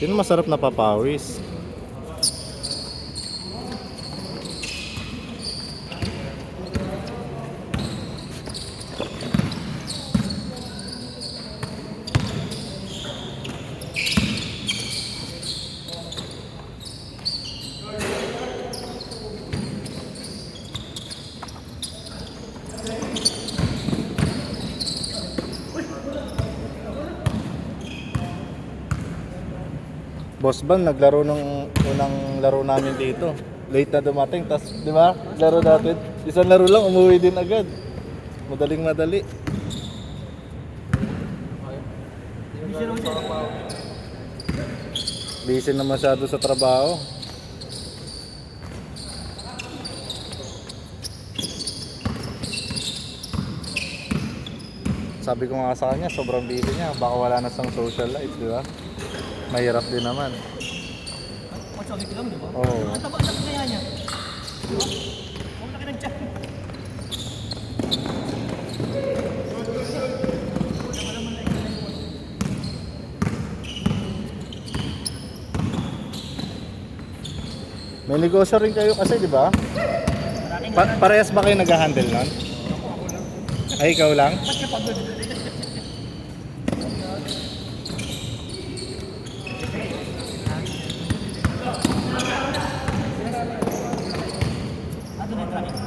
Yun masarap na papawis. Boss Van, naglaro nung unang laro namin dito. Late na dumating, tas di ba? Laro natin. Isang laro lang, umuwi din agad. Madaling madali. Busy na masyado sa trabaho. Sabi ko nga sa kanya, sobrang busy niya. Baka wala na sang social life, di ba? Mahirap din naman. Magsakit lang, di ba? Oo. Ang taba na kaya niya. Di ba? Huwag laki ng tiyan. May negosyo rin kayo kasi, di ba? Parehas ba kayo nag-handle nun? Ay, ikaw lang? Ba't ka pagod? Ano na yung tracking?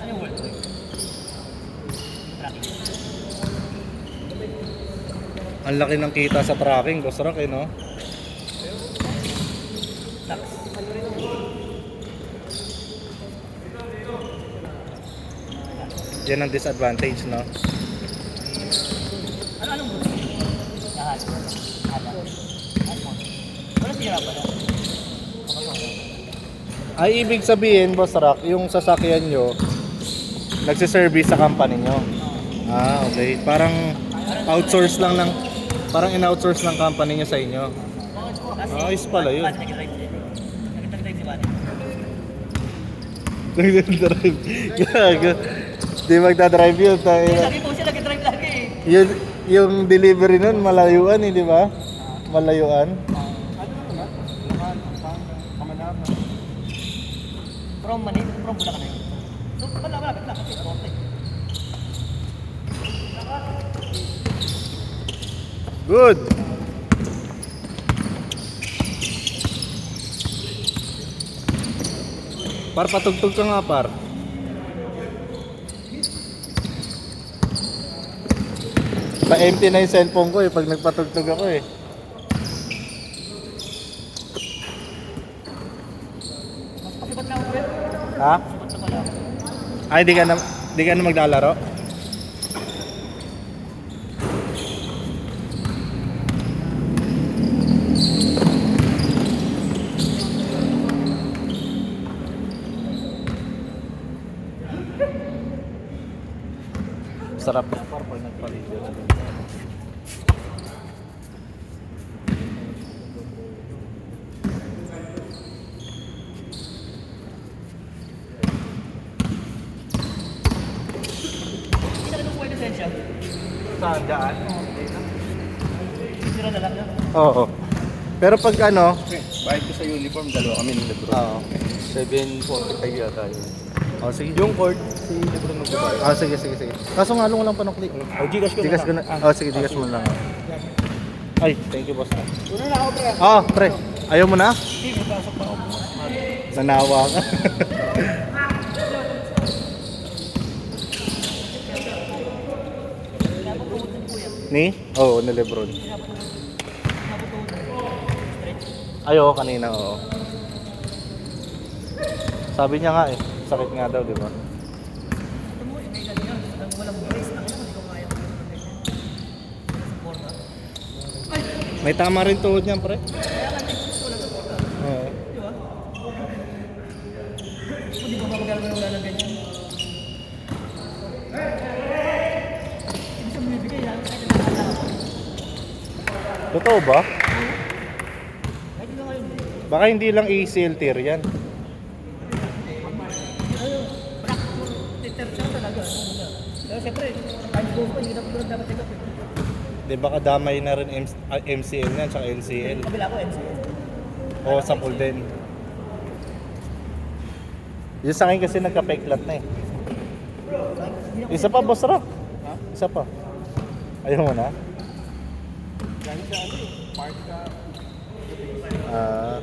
Ano yung word? Tracking. Ang laki ng kita sa tracking, Boss Rock, eh, no? Tax. Yan ang disadvantage, no? Anong gusto? Lahat. Wala sira pala. Ay, ibig sabihin, Boss Rock, yung sasakyan nyo, nagsiservice sa company nyo. Ah, okay. Parang outsource lang ng, parang in-outsource ng company nyo sa inyo. Ayos pala yun. Nag-drive si Bani. Nagdadrive. Gago. Di magdadrive yun. Lagi po siya nag-drive lagi eh. Yun, yung delivery nun, malayuan eh, di ba? Malayuan. From Manila, from Bulacan na yun. So, malapit lang kasi Rote. Good. Par, patugtog ka nga, par. Pa-empty na yung cellphone ko eh, pag nagpatugtog ako eh. Pasipat na ako eh. Ha? Pasipat sa pala ako. Ay, di ka na maglalaro? Sarap na par pag nagpalito. Hindi na kinukuha yung lisensya. Saan daan? Sira na lang yan. Oo. Pero pag ano, Bayad ko sa uniform, dalawa kami ni Lebron. oo. 7.45 yata yun. Oh, sige. Yung court, si Lebron magbabayad. Ah, sige. Kaso nga lang walang panukli. O, Gcash ko na Digas ko lang. na. Oh, sige, digas mo lang. Ay, thank you, boss. Una na ako pre. Oh, pre. Ayaw mo na? Sige, pasok pa ako. Nanawa ka. Ni? Oo, ni Lebron. Ay, oo, kanina, oo. Sabi niya nga eh, sakit nga daw, di ba? Ito mo, may ganyan. Walang brace na ngayon, hindi ko kaya ko ganyan. Suporta. May tama rin tuhod niyan, pre. Kaya nga, wala suporta. Oo. Di ba? Hindi ko mapagalaman ng wala ng ganyan. Hindi siya bumibigay yan, kahit nakakala ako. Totoo ba? Kahit na ngayon eh. Baka hindi lang ACL tear yan. Ayun, black, teter siya. siyempre, times goes pa, hindi na po dapat check up eh. Di ba kadamay na rin MCL yan, tsaka LCL. Kabila ko, MCL. O sa pool din. Yung sa akin kasi nagka-peklat na eh. Isa pa, Boss Rock. Isa pa. Ayaw mo na? Galing sa ano eh, park ka. Ah.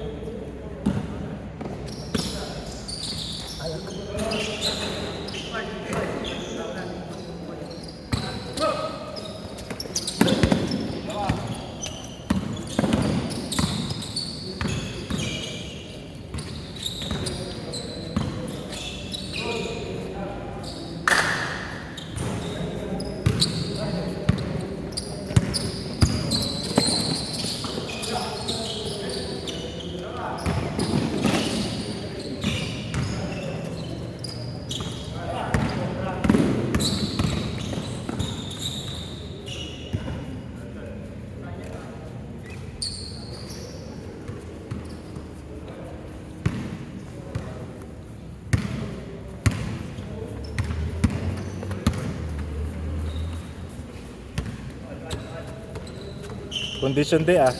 Condition day ah.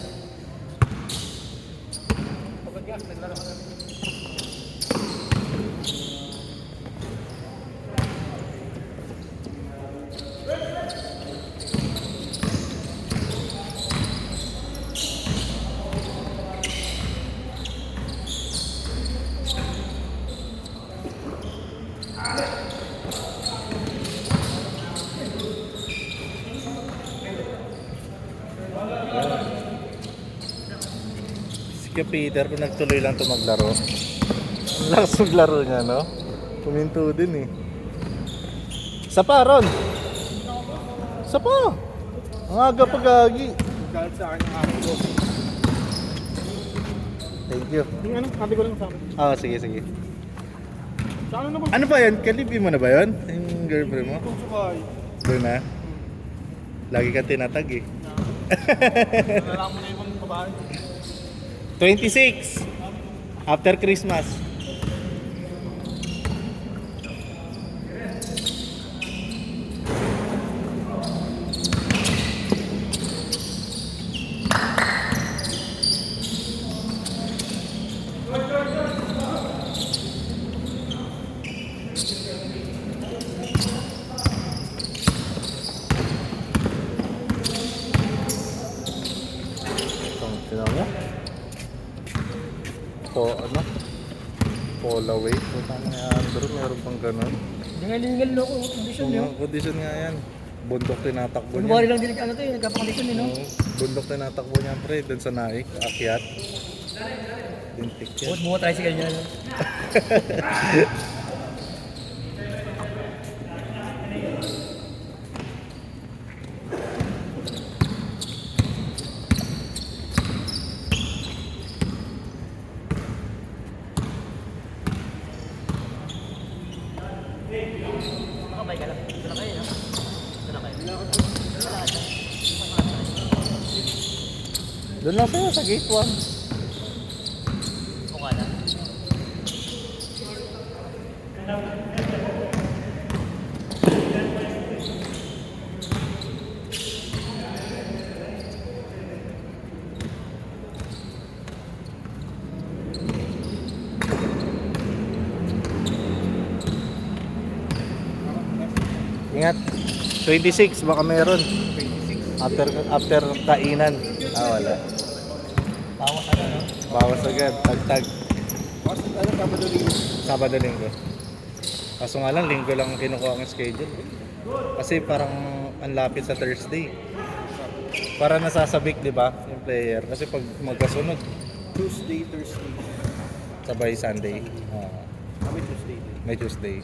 Si Peter kung nagtuloy lang ito maglaro. Ang lakas maglaro niya, no? Puminto din eh. Isa pa, Ron! Isa pa! Ang aga pagagi. Galit sa akin yung ako ko. Thank you. Yung ano, sabi ko lang sa akin. Ah, sige, sige. Sa ano naman? Ano ba yan? Kalibi mo na ba yun? Yung girlfriend mo? Kung sukay. Doon na? Lagi kang tinatag eh. Nalala mo na yung babae. 26 after Christmas. Tingnan mo. Ano? Fall away. Kung saan nga Andrew, meron pang ganun. Lingal-lingal no, kondisyon nyo. Condition nga yan. Bundok tinatakbo Kunwari niya. lang din ano to eh, nagkapakondisyon eh no? Bundok tinatakbo niya pre. Doon sa naik, akyat. Dintik yan. Buhat buhat tricycle niya no? Makabay ka lang. Ito na kayo no? Ito na kayo. Doon lang sa'yo, sa gate 1. Mukha na. Ingat. 26, baka meron. After kainan. Ah, wala. Bawas ano no? Bawas agad, tagtag. Kasi ano, Sabado Linggo. Sabado linggo. Kaso nga lang, linggo lang kinukuha ang schedule. Kasi parang ang lapit sa Thursday. Para nasasabik, di ba, yung player. Kasi pag magkasunod, Tuesday, Thursday. sabay Sunday. Kami Tuesday din. May Tuesday.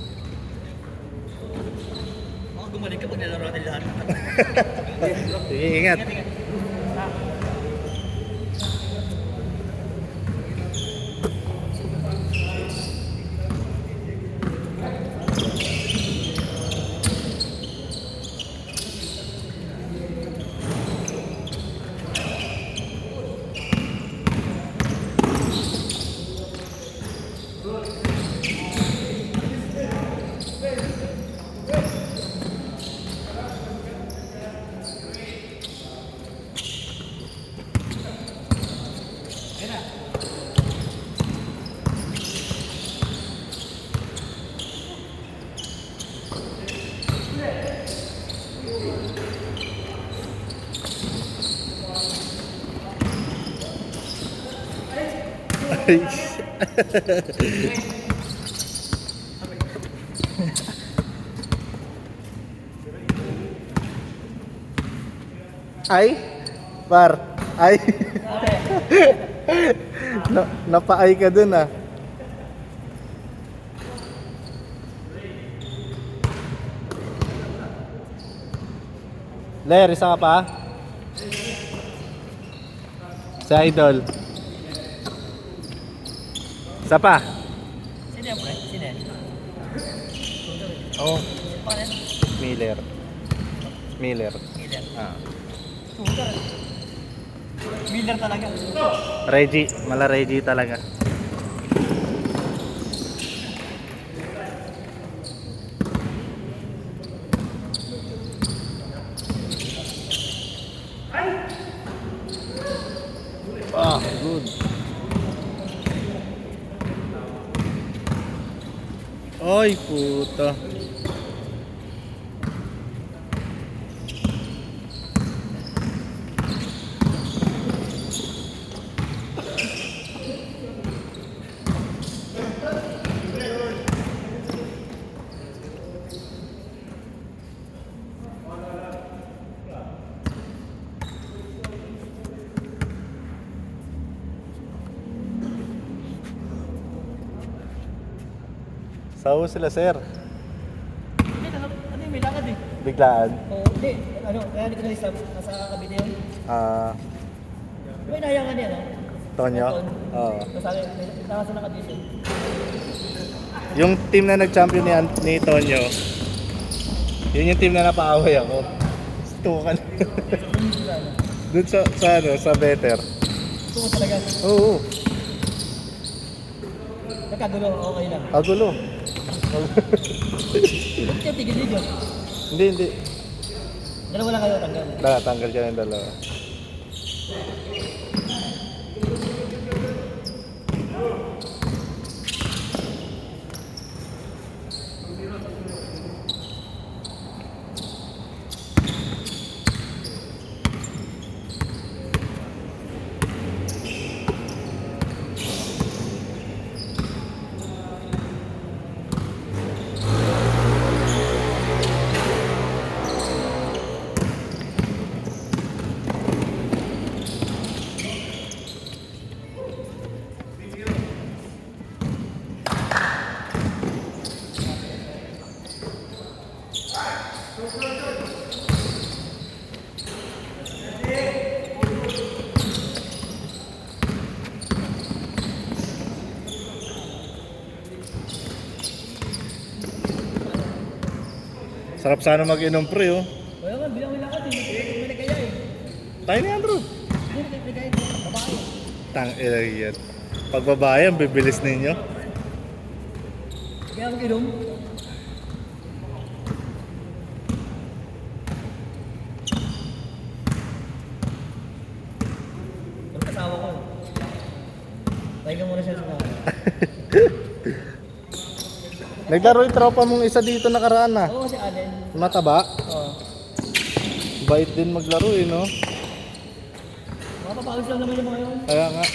Baka gumaling ka pag nalaro natin lahat. Sige, ingat. Ay? Par? Ay? Napa-ay ka dun ah. Ler, isa ka pa? Sa idol. Isa pa? Sino yan, pre? Sino yan? Oh, Pangalan? Miller. Miller. Miller. Ah. Sugar. Miller talaga. Reggie, mala Reggie talaga. Ah, good. Ay, puta. Sawa sila, sir. Hindi, ano yung may lakad eh. Biglaan. Oo, hindi. Ano, kaya hindi ko na-stop. Nasa kabine yun. Ah, Di ba inahayangan niya, no? Tonyo? Ton. Oo. Sabi, nakasa na kabine. Yung team na nag-champion ni Tonyo, yun yung team na napaaway ako. Stukan. Doon sa better. Gusto ko talaga. Oo. Nagkagulo, okay lang. Kagulo. Ba't kayo tigil-tigil? Hindi. Dalawa lang kayo tanggal. Nakatanggal ka ng dalawa. Sarap sana mag-inom pre, oh. Kaya nga, bilang may lakad eh. May nagkaya eh. Tayo ni Andrew. Hindi, may nagkaya. Babae. Yan. Pag babae, ang bibilis ninyo. Kaya mag-inom. Ang kasawa ko. Pahinga muna siya sa mga. Naglaro yung tropa mong isa dito nakaraan na. Oo, si Allen. Mataba. Oo. Bait din maglaro eh, no? Mapapawis lang naman yung mga yun. Kaya nga.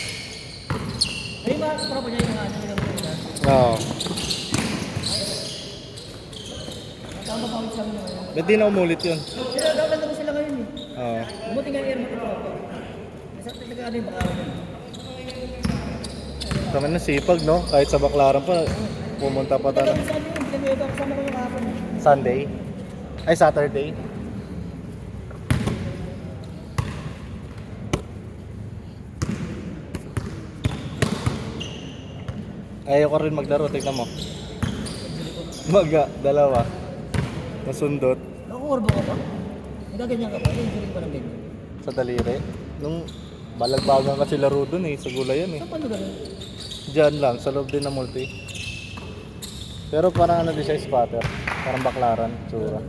Ay, mga tropa niya yung mga ano nila mga yun. Oo. Mapapawis lang naman yun. Ba't di na umulit yun? Sila, gaganda ko sila ngayon eh. Oo. Buti nga air mo ito. Isa talaga ano yung bakaran yun. Kami na sipag, no? Kahit sa Baclaran pa, pumunta pa tayo. Tagal sa amin yun, Villanueva, kasama ko yung kahapon. Sunday? Ay, Saturday? Ayaw ko rin maglaro, tignan mo. Dalawa. Nasundot Nakukurbo ka ba? Nagaganyan ka ba? Hindi pa ng ganyan. sa daliri. Nung balagbagan kasi laro dun eh, sa gulayan eh. Saan pa lugar yun? Diyan lang, sa loob din ng multi. Pero parang ano din siya, spotter. Parang Baclaran, tsura.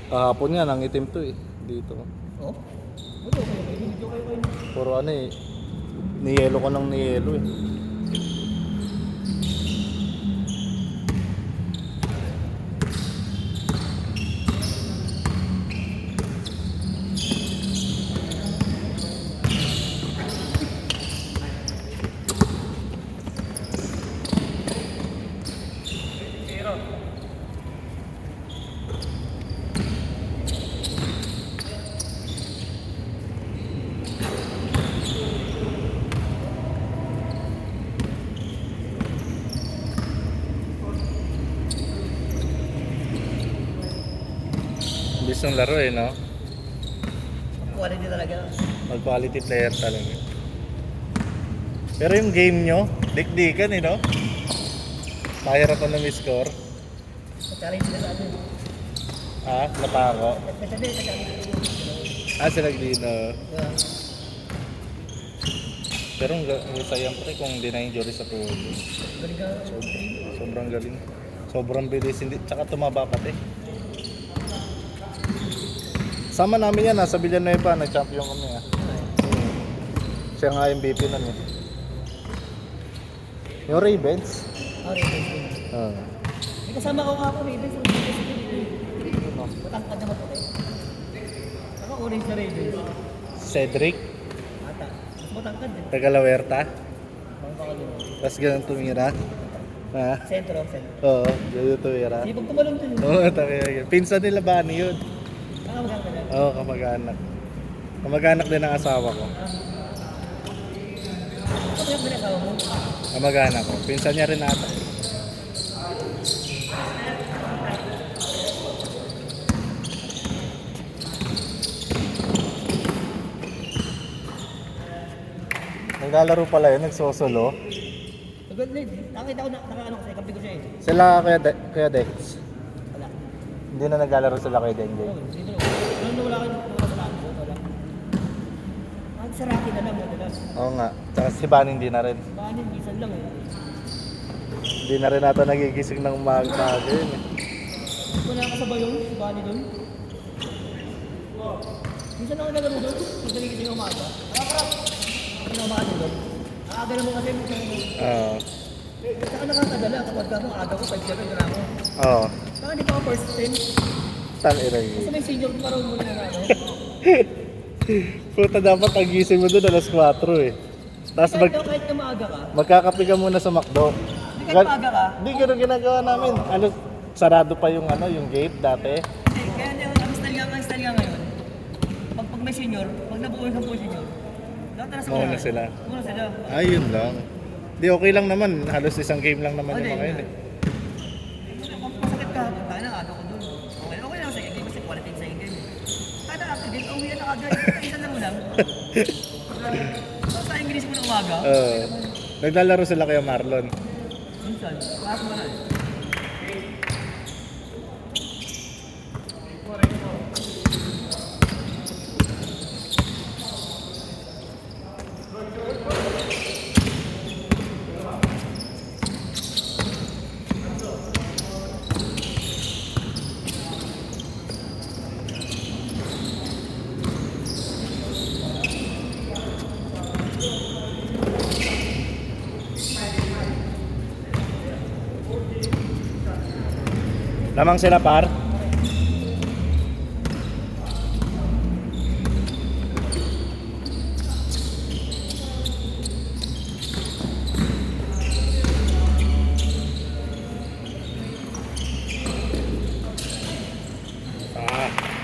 Kahapon nga, nang itim to eh. Dito. Oo? Buto kayo, may video kayo kayo. Puro ano eh. Niyelo ko ng niyelo eh. ayos ng laro eh, no? Quality talaga. Mag-quality player talaga. Pero yung game nyo, dikdikan eh, no? Mahirapan na score. Challenge sila sa atin. Ah, napako. Kasi challenge. Ah, sila Glino. Yeah. Pero ang sayang pre kung hindi na injury sa tuhod. Galing ka. Sobrang galing. Sobrang bilis, hindi, tsaka tumaba pati. Sama namin yan, nasa Villanueva, nag-champion kami ah. Siya nga MVP nun eh. Yung Ravens. Oh, Ravens. Ah. May kasama ko nga po, Ravens. Matangkad naman po kayo. Ako, orange na Ravens. Cedric, Ata. Mas matangkad eh. Tagalawerta. Bangka ko din. Tapos ganun tumira. Ha? Sentro. Oo, ganun tumira. Sipag tumalong din. Oo, tayo. Pinsan nila Bani yun. Maganda na. Oo, kamag-anak. Kamag-anak din ang asawa ko. Ano yung pinagawa mo? Kamag-anak ko. Pinsan niya rin ata. Naglalaro pala yun, nagsosolo. Agad na nakita ko na, nakaano ko sa'yo, kampi ko siya eh. Sila Kuya Dex. Wala. Hindi na naglalaro sila kay Dengue. Oo, dito lang. Ano wala kayo, wala sa lahat ko, wala. Ang saraki na lang, madalas. Oo nga. Tsaka si Bani hindi na rin. Bahanin, bisan lang eh. Hindi na rin ata nagigising ng umaga yun eh. Wala ka sa bayon, bani doon. Minsan ako nagano doon, yung nagigising ng umaga. Nakakarap. Ano na umaga doon? Aaga mo kasi. Oo. Saka nakakadala kapag ako aga ko, 5-7 na ako. Oo. Saka hindi pa ako first 10. Tangina Kasi yun. may senior pa rin muna na ano. Puta, dapat ang gising mo doon alas 4 eh. Tapos Kahit na maaga ka, magkakape ka muna sa McDo. hindi kahit maaga ka. Hindi ganun ginagawa namin. Ano, sarado pa yung yung gate dati. Hindi, kaya ang style nga ngayon. Pag may senior, pag nabuo yung 10 senior, lahat na sa Mauna unahan. sila. Mauna sila. Ayun lang. Di okay lang naman. Halos isang game lang naman yung mga yun eh. Kung masakit ka, tayo na aga ko doon. Okay lang sa game kasi quality sa game. Kada activate, uwi na agad. Isa lang mo lang. Sa English mo na umaga. Naglalaro sila kaya Marlon. Minsan, lahat mo na eh. Lamang sila par. Ah.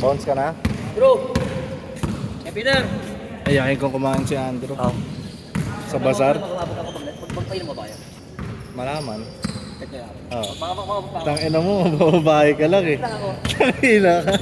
Bounce ka na? Bro! Eh, Peter! Ayahin kong kumain si Andrew. Oh. Sa bazar? Makakabot ako pagpainom mo ba yan? Malaman. Check nyo yan. Oo. Makakabot Tangina mo, mababae ka lang eh. ako. Tangina ka.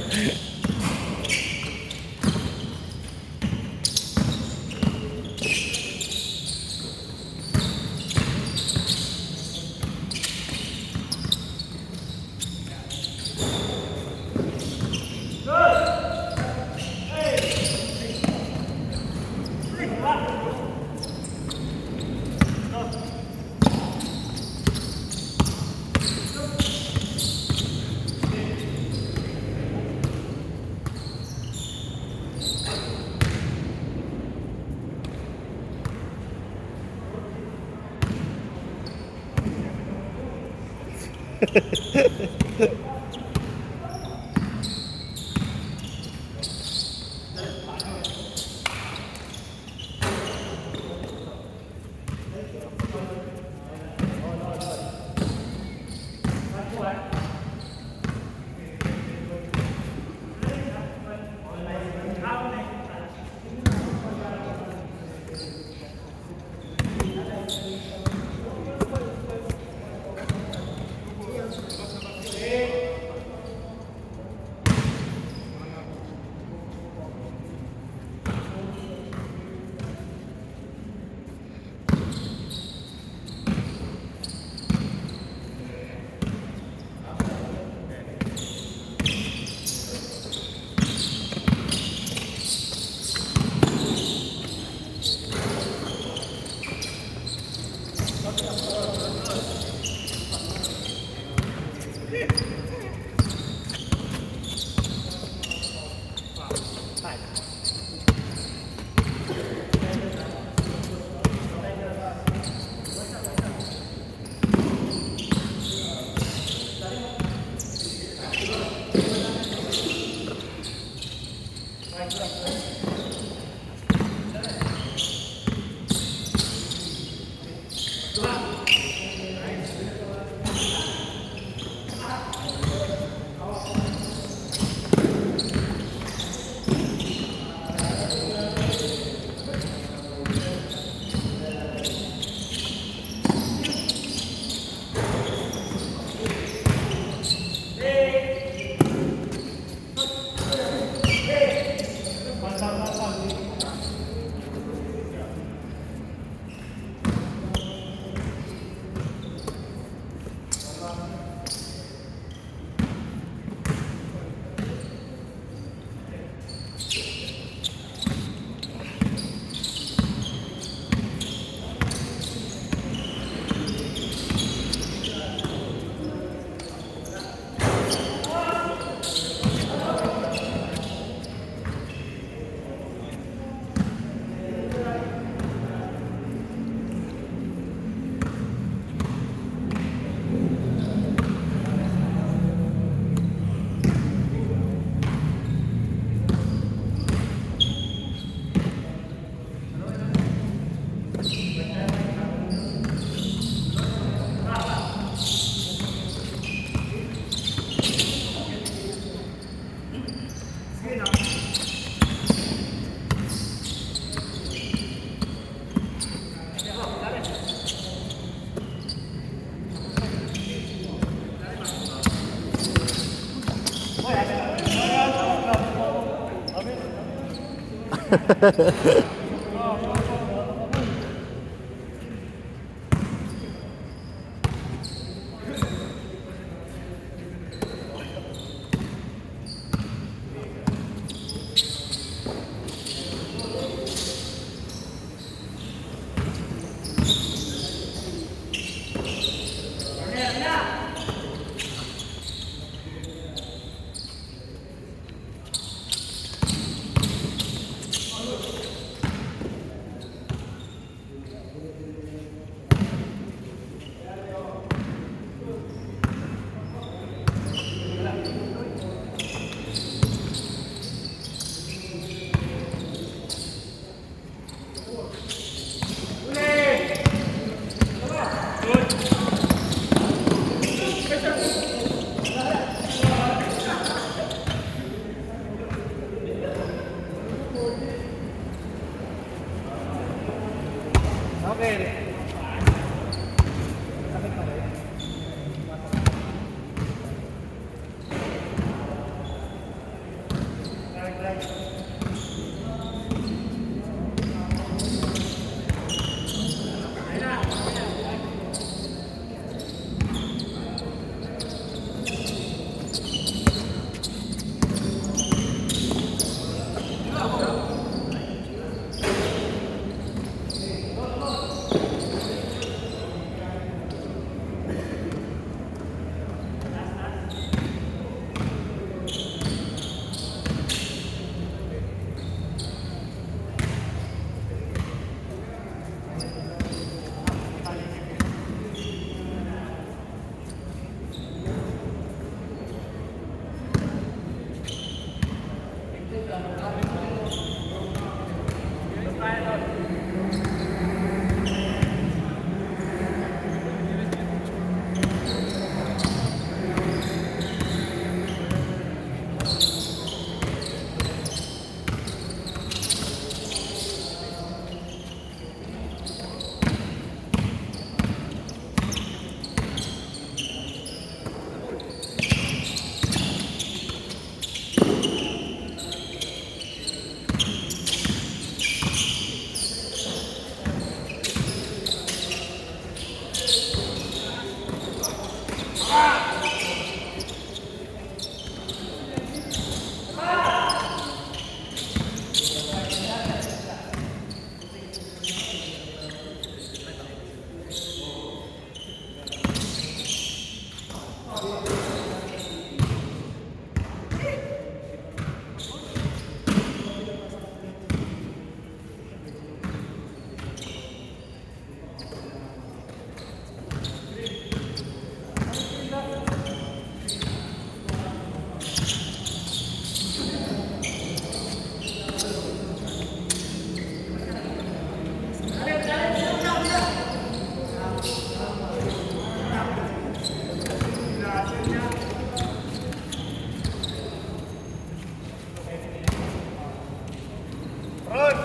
Ay!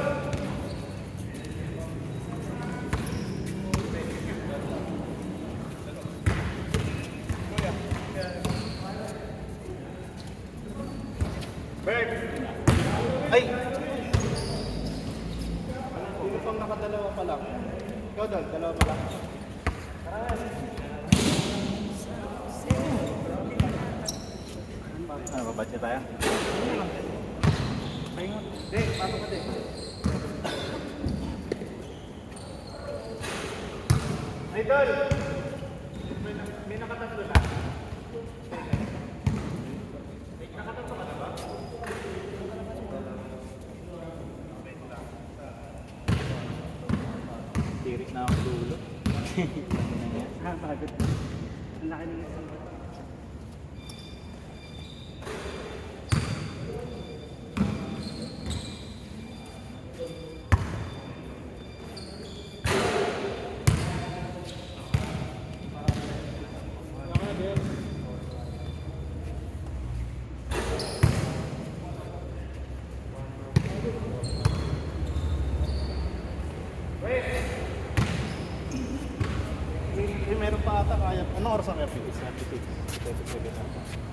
Sino pang nakadalawa pa lang? Ikaw doon, dalawa pa lang. Ano, babadya tayo? Hindi, pasok ka din. Idol! May nakatatlo na. May nakatatlo ka na ba? Tirik na ang dulo. Pagod. Ang laki ng isang bato. Meron pa ata kaya. Anong oras ang FPX? 36. 37 ata.